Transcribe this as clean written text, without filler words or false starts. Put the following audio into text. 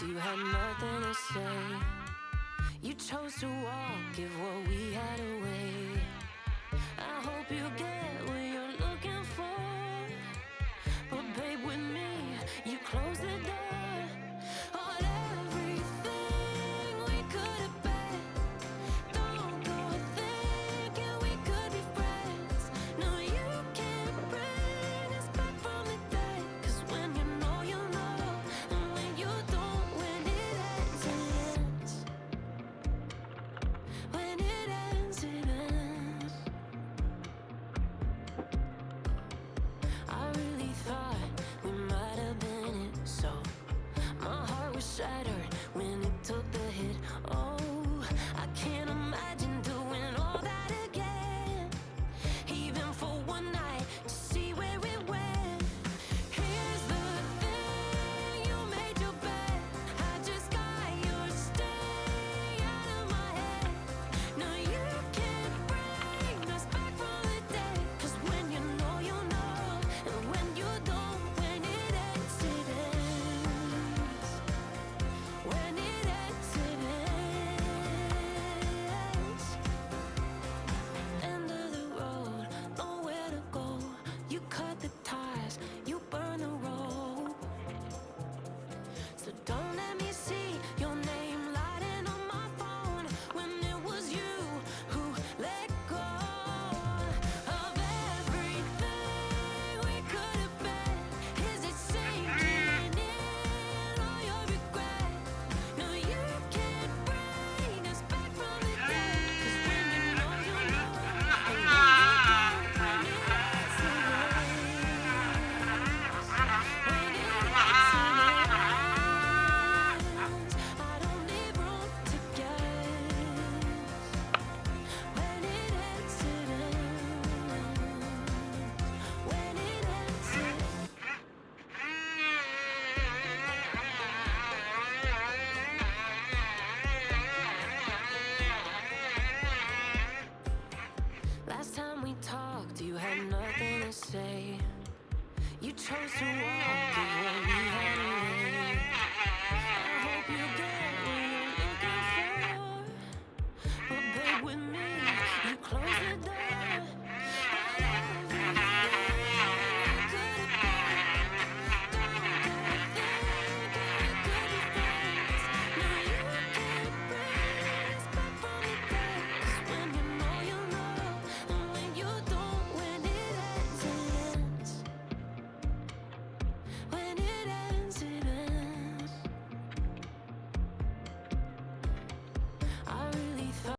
you had nothing to say. You chose to walk, give what we had away. I hope you get what you're looking for, but babe, with me, you close the door on everything we could have been. Don't go thinking we could be friends. No, you can't bring us back from the dead. 'Cause when you know, you know, and when you don't, when it ends, it ends. When it ends, it ends. I really thought we might have been it, so my heart was shattered when it took the hit. Oh, I can't imagine doing all that again, even for one night, to see where it went. Here's the thing, you made your bed, I just got your stay out of my head. No, you can't bring us back from the dead. 'Cause when you know, you know, and when you don't, when it ends, it ends. When it ends, it ends. End of the road, nowhere to go. You cut the ties, you burn the rope. So don't let me see your name lighting on my phone when it was you who let go of everything we could have been. Is it sinking in all your regret? No, you can't bring us back from the dead. 'Cause when you know, you know, and when you don't, when it ends, it ends. When it ends, it ends. I don't need room to guess. When it ends, it ends. When it ends, it ends. Last time we talked, you had nothing to say. You chose to walk.